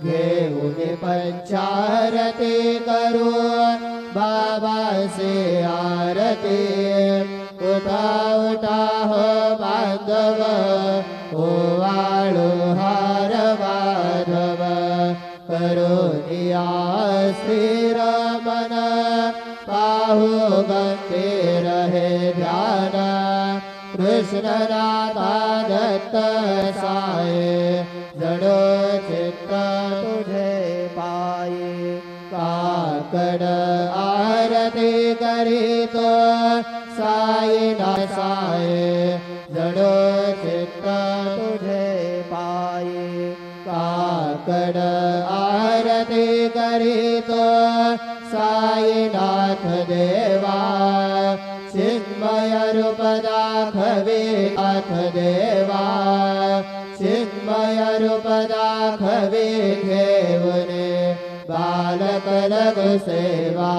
घेऊन पंचारती करू बाबासे आरती उठा उठा हो बांधव ओवाळू हार माधव करुनिया श्रीरमण पाहू गंभीर हे ध्यान कृष्ण राधा दत्त साये जडो चित्त तुझे पाये काकड आरती करीतो साई ना साये जडो चित्त तुझे पाये काकड आरती करीतो साईनाथ देवा चिन्मय रूप दाखवे नाथ देवा चिन्मय रूप दाखवे घेऊन बालक लघु सेवा